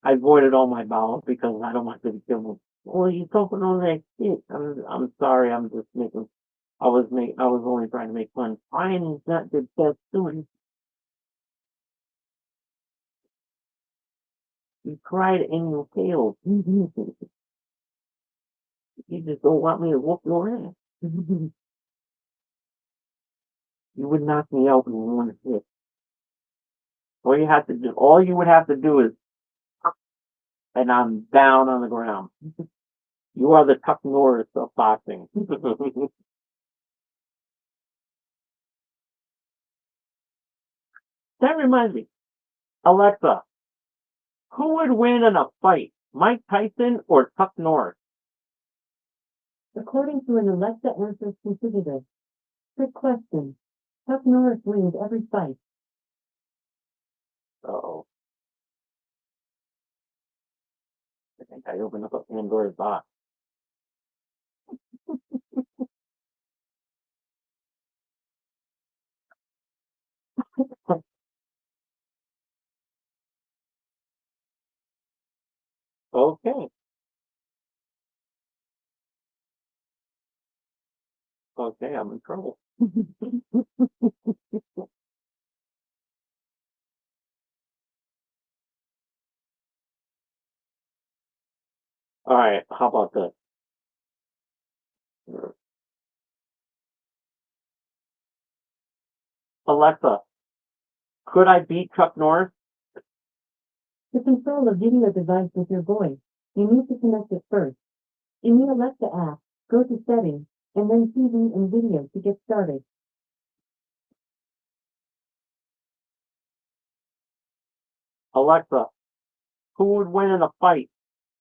I voided all my bowels because I don't want to be killed. Well, you talking all that shit. I'm sorry. I'm just making. I was only trying to make fun. Crying is not the best doing. You cried in your tail. You just don't want me to whoop your ass. You would knock me out in one hit. All you would have to do is, and I'm down on the ground. You are the Chuck Norris of boxing. That reminds me, Alexa, who would win in a fight, Mike Tyson or Chuck Norris? According to an Alexa Answers contributor, good question. Chuck Norris wins every fight. Uh-oh. I think I opened up a Pandora's box. Okay. Okay, I'm in trouble. All right, how about this? Alexa, could I beat Chuck Norris? To control a video device with your voice, you need to connect it first. In the Alexa app, go to Settings, and then TV and Video to get started. Alexa, who would win in a fight,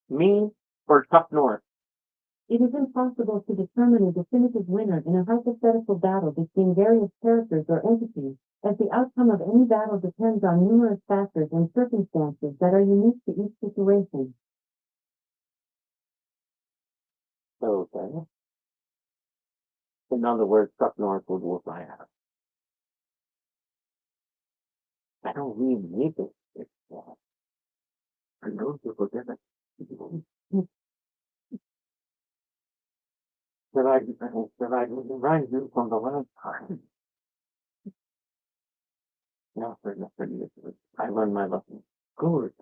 me or Chuck Norris? It is impossible to determine a definitive winner in a hypothetical battle between various characters or entities, as the outcome of any battle depends on numerous factors and circumstances that are unique to each situation. Okay. In other words, Chuck Norris would whoop my ass. I don't really need this. I know people different. Should I remind you from the last time? No, for nothing. I learned my lesson. Good.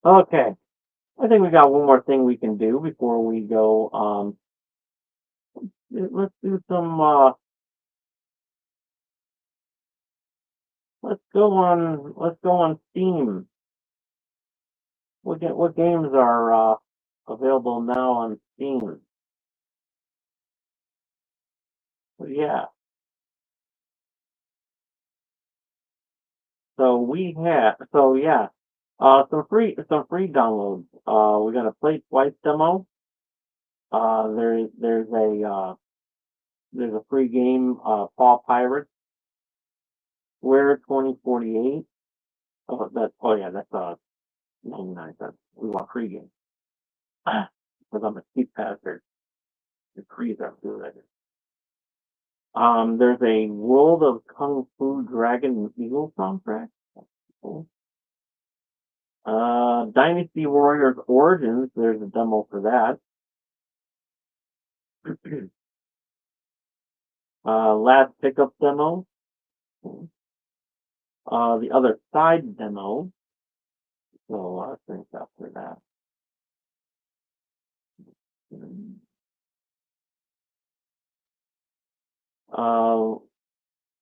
Okay. I think we got one more thing we can do before we go. Let's do some. Let's go on. Let's go on Steam. What games are available now on Steam? Yeah. Yeah. Some free downloads. We got a Play Twice demo. There's a free game, Paw Pirates, Square 2048. That's 99 cents. We want free games. Because I'm a cheap bastard. The frees are good. There's a World of Kung Fu Dragon Eagle soundtrack. That's cool. Dynasty Warriors Origins, there's a demo for that. Last Pickup demo. The Other Side demo. So a lot of things after that.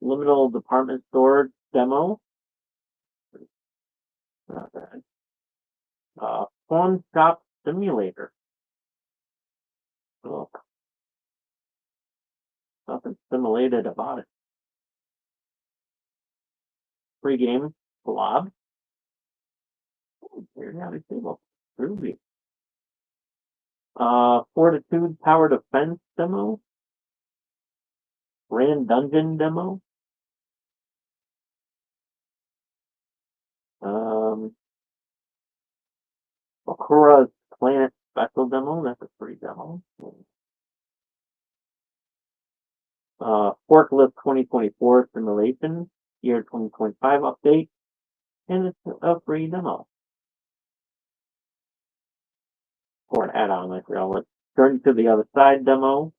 Liminal Department Store demo. Not bad. Pawn Shop Simulator. Oh, nothing simulated about it. free game, Blob. Periodic table. Ruby. Fortitude Tower Defense demo. Grand Dungeon demo. Okura's Planet Special demo. That's a free demo. Forklift 2024 Simulation, year 2025 update, and it's a free demo. Or an add-on, I forgot what. Turn to the Other Side demo.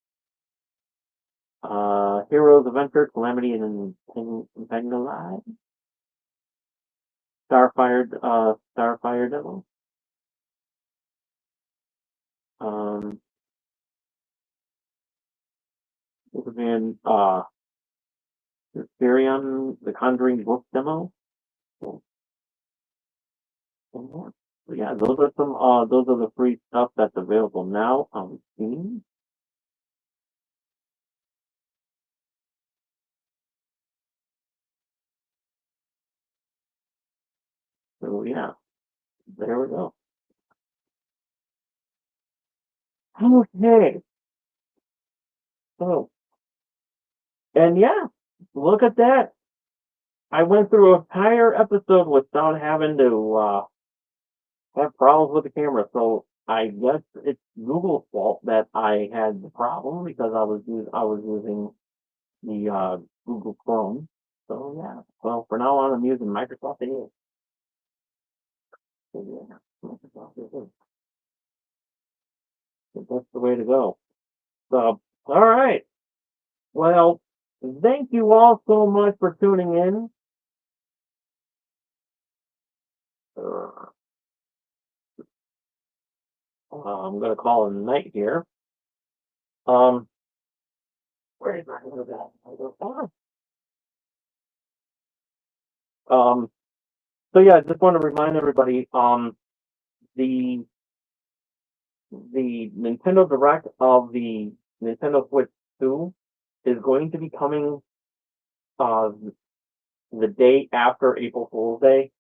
Heroes Adventure, Calamity and Penguin. Starfire demo. This has been Furion, the Conjuring book demo. So yeah, those are the free stuff that's available now on Steam. So yeah, there we go. Okay. So, and yeah, look at that. I went through an entire episode without having to have problems with the camera. So I guess it's Google's fault that I had the problem because I was using the Google Chrome. So yeah. Well, for now on, I'm using Microsoft Edge. So yeah, Microsoft Edge. So that's the way to go. So all right. Well, thank you all so much for tuning in. I'm gonna call it a night here. Where is my little guy? So yeah, I just want to remind everybody, the Nintendo Direct of the Nintendo Switch 2 is going to be coming the day after April Fool's Day.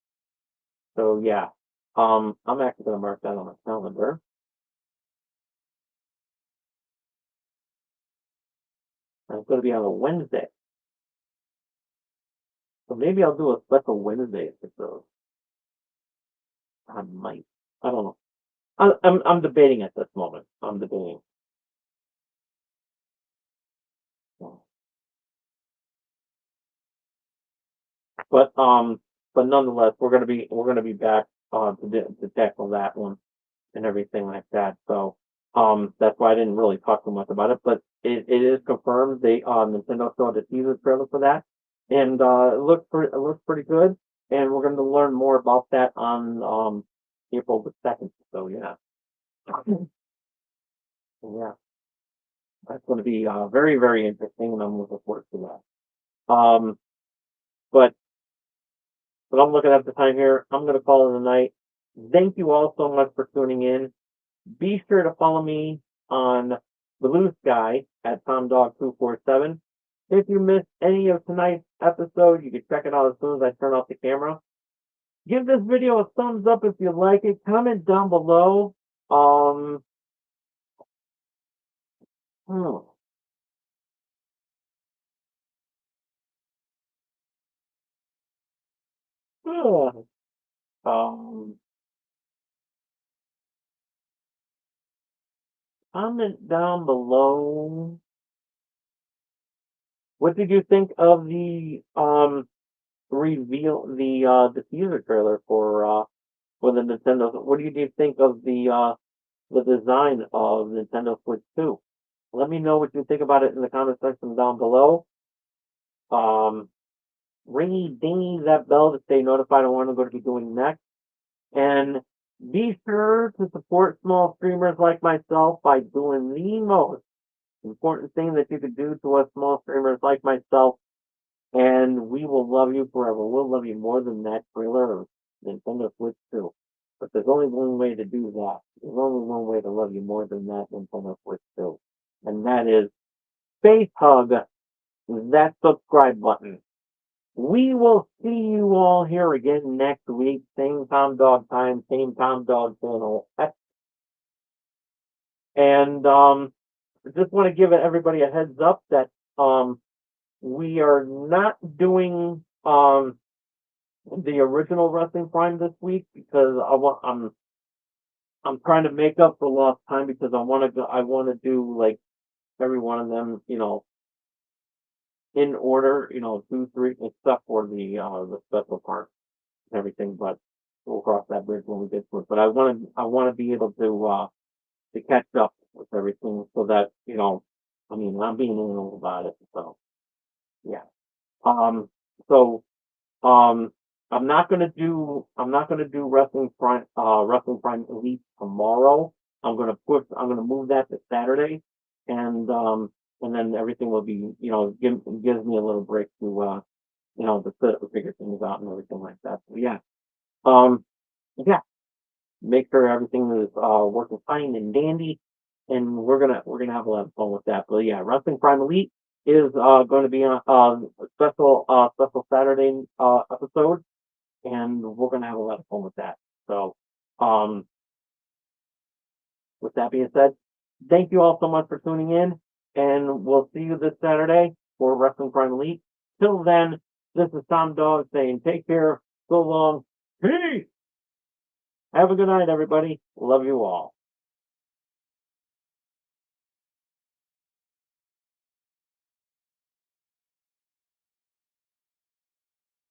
So yeah, I'm actually gonna mark that on my calendar. And it's gonna be on a Wednesday. So maybe I'll do a special Wednesday episode. I might. I don't know. I'm debating at this moment. I'm debating. But nonetheless, we're gonna be back to tackle that one and everything like that. So that's why I didn't really talk too much about it. But it is confirmed. Nintendo showed a teaser trailer for that, and it looks pretty good. And we're going to learn more about that on April the 2nd. So yeah, yeah, that's going to be very, very interesting, and I'm looking forward to that. But I'm looking at the time here. I'm going to call it a night. Thank you all so much for tuning in. Be sure to follow me on Blue Sky at TomDog247. If you missed any of tonight's episode, you can check it out as soon as I turn off the camera. Give this video a thumbs up if you like it. Comment down below. Comment down below. What did you think of the reveal the teaser trailer for the Nintendo? What do you think of the design of Nintendo Switch 2? Let me know what you think about it in the comment section down below. Ringy dingy that bell to stay notified on what I'm going to be doing next. And be sure to support small streamers like myself by doing the most important thing that you could do to us small streamers like myself, and we will love you forever. We'll love you more than that trailer of Nintendo Switch 2. But there's only one way to do that. There's only one way to love you more than that Nintendo Switch 2. And that is face hug that subscribe button. we will see you all here again next week. Same Tom Dog time, same Tom Dog channel. And just want to give everybody a heads up that we are not doing the original Wrestling Prime this week because I'm trying to make up for lost time because I want to do like every one of them, in order, 2, 3, except for the special part and everything. But we'll cross that bridge when we get to it. But I want to be able to catch up with everything so that I'm being anal about it. So yeah. So I'm not gonna do Wrestling Prime Elite tomorrow. I'm gonna move that to Saturday, and then everything will be gives me a little break to to figure things out and everything like that. So yeah, yeah, make sure everything is working fine and dandy, and we're gonna have a lot of fun with that. But yeah, Wrestling Prime Elite is going to be a special Saturday episode, and we're gonna have a lot of fun with that. So, with that being said, thank you all so much for tuning in, and we'll see you this Saturday for Wrestling Prime Elite. Till then, this is Tom Dog saying take care, so long, peace. Have a good night, everybody. Love you all.